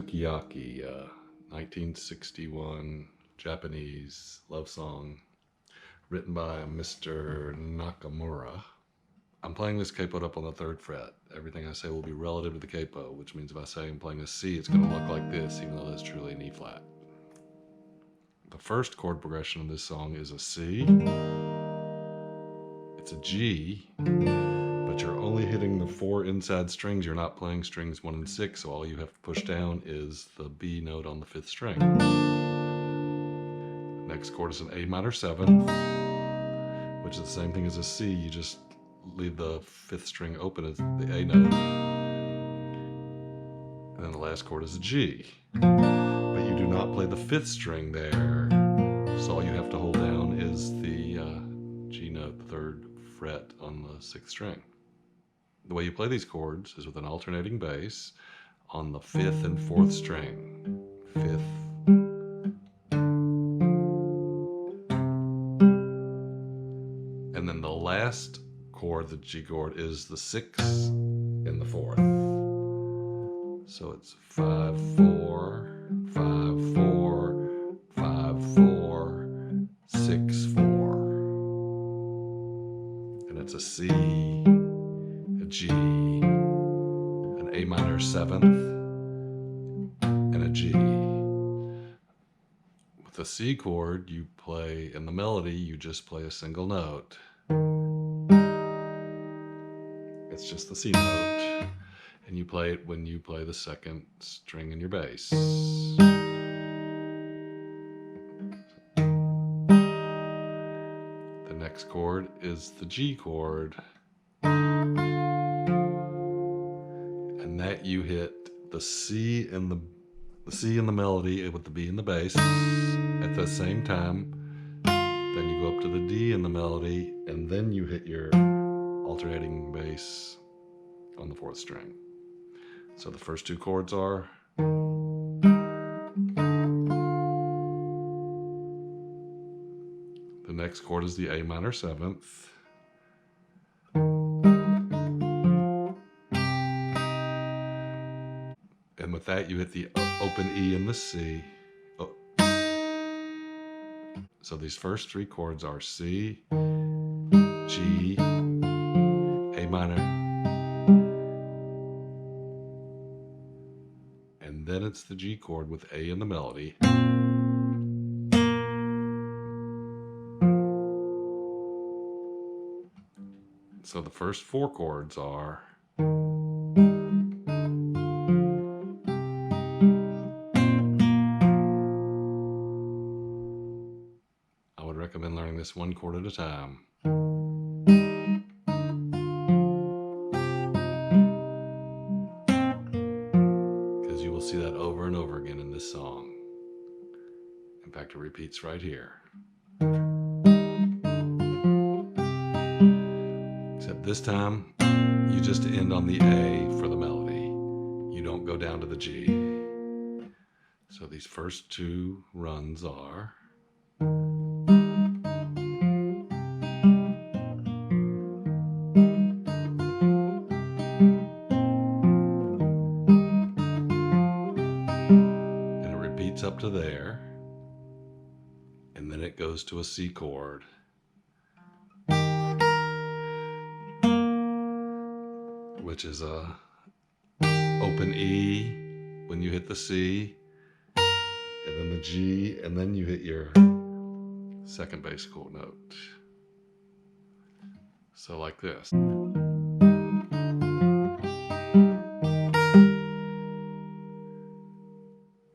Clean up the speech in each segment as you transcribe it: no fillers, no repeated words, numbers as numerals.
Sukiyaki, 1961 Japanese love song written by Mr. Nakamura. I'm playing this capo up on the 3rd fret. Everything I say will be relative to the capo, which means if I say I'm playing a C, it's going to look like this, even though that's truly an E flat. The first chord progression of this song is a C. It's a G, but you're only hitting the 4 inside strings. You're not playing strings 1 and 6, so all you have to push down is the B note on the 5th string. Next chord is an A minor 7th, which is the same thing as a C. You just leave the 5th string open as the A note. And then the last chord is a G. But you do not play the 5th string there. So all you have to hold down is the G note, the 3rd fret on the 6th string. The way you play these chords is with an alternating bass on the 5th and 4th string. 5th. And then the last chord, the G chord, is the 6th and the 4th. So it's 5, 4, 5, 4, 5, 4, 6, 4. And it's a C, a G, an A minor 7th, and a G. With the C chord, you play, in the melody, you just play a single note. It's just the C note. And you play it when you play the 2nd string in your bass. The next chord is the G chord. And that you hit the C in the melody with the B in the bass at the same time. Then you go up to the D in the melody, and then you hit your alternating bass on the 4th string. So the first 2 chords are the next chord is the A minor 7th. And with that, you hit the open E and the C. Oh. So these first 3 chords are C, G, A minor, and then it's the G chord with A in the melody. So the first 4 chords are I would recommend learning this 1 chord at a time. Because you will see that over and over again in this song. In fact, it repeats right here. Except this time, you just end on the A for the melody. You don't go down to the G. So these first 2 runs are and it repeats up to there, and then it goes to a C chord. Which is a open E when you hit the C, and then the G, and then you hit your 2nd bass chord note. So like this.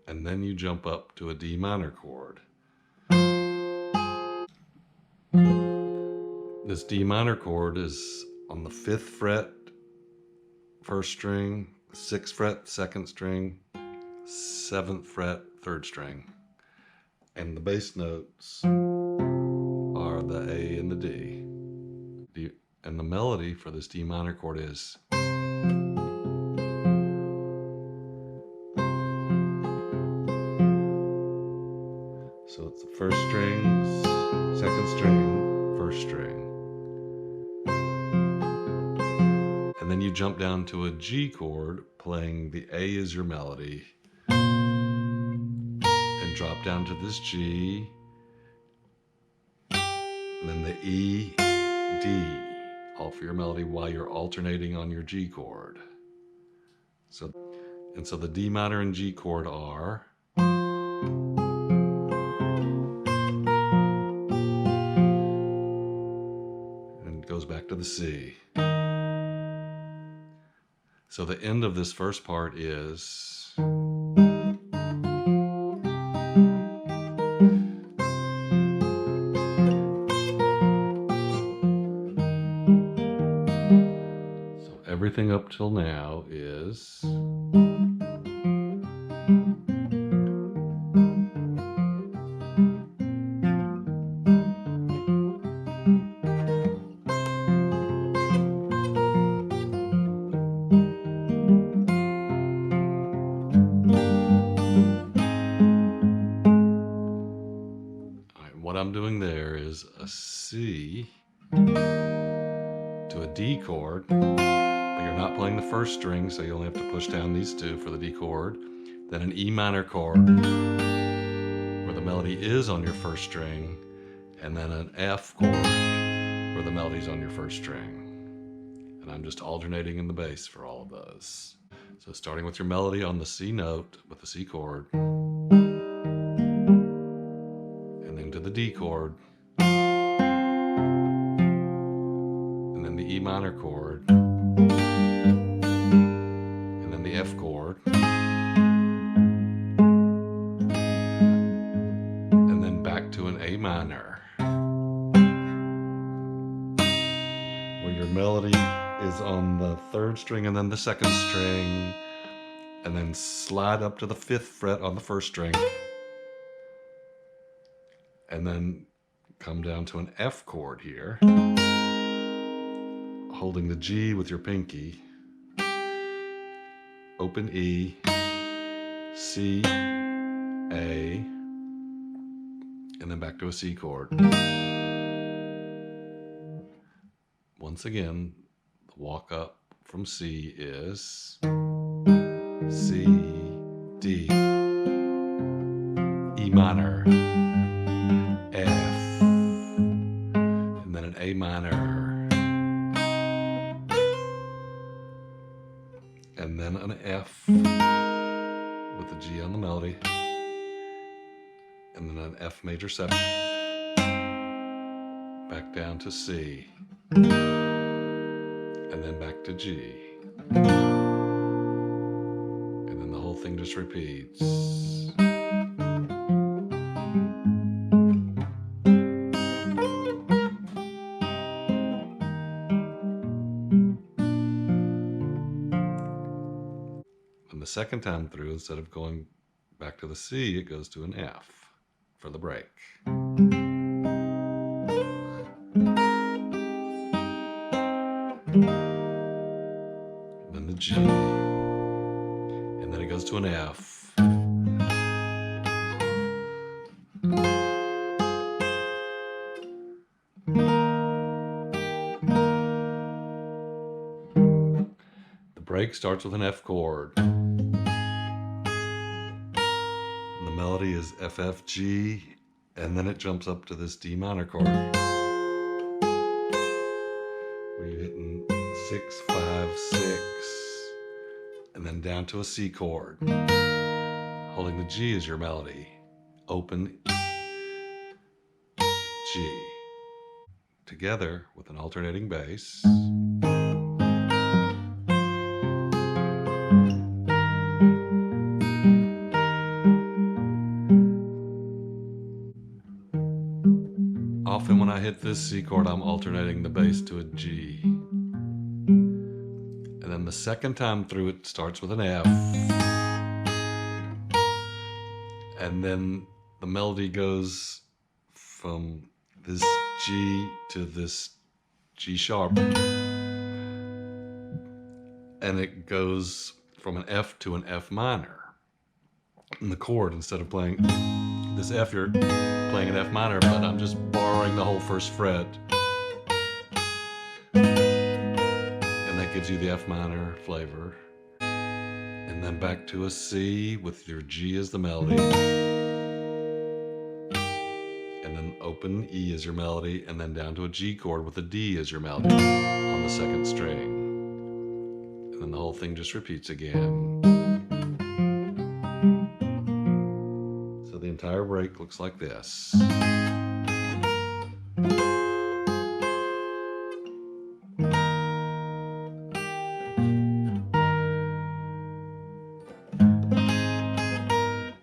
And then you jump up to a D minor chord. This D minor chord is on the 5th fret, 1st string, 6th fret, 2nd string, 7th fret, 3rd string. And the bass notes are the A and the D. And the melody for this D minor chord is so it's the 1st string, 2nd string, 1st string. And then you jump down to a G chord, playing the A as your melody, drop down to this G, and then the E, D, all for your melody while you're alternating on your G chord. So the D minor and G chord are, and it goes back to the C. So the end of this first part is, everything up till now is, what I'm doing there is a C to a D chord, but you're not playing the first string, so you only have to push down these two for the D chord. Then an E minor chord, where the melody is on your first string, and then an F chord, where the melody's on your first string. And I'm just alternating in the bass for all of those. So starting with your melody on the C note with the C chord, and then to the D chord, and then the E minor chord, and then the F chord, and then back to an A minor, where your melody is on the third string and then the second string, and then slide up to the 5th fret on the first string, and then come down to an F chord here, holding the G with your pinky, open E, C, A, and then back to a C chord. Once again, the walk up from C is C, D, E minor, F, and then an A minor, and then an F with the G on the melody, and then an F major 7, back down to C, and then back to G, and then the whole thing just repeats. And the second time through, instead of going back to the C, it goes to an F for the break. And then the G, and then it goes to an F. The break starts with an F chord. And the melody is F, F, G, and then it jumps up to this D minor chord, where you're hitting 6, 5, 6, and then down to a C chord, holding the G as your melody, open G, together with an alternating bass. Often when I hit this C chord, I'm alternating the bass to a G. And then the second time through, it starts with an F. And then the melody goes from this G to this G sharp. And it goes from an F to an F minor in the chord. Instead of playing this F, you're playing an F minor, but I'm just borrowing the whole first fret. And that gives you the F minor flavor. And then back to a C with your G as the melody. open E as your melody, and then down to a G chord with a D as your melody on the second string. And then the whole thing just repeats again. So the entire break looks like this.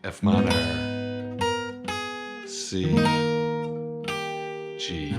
F minor, C, G,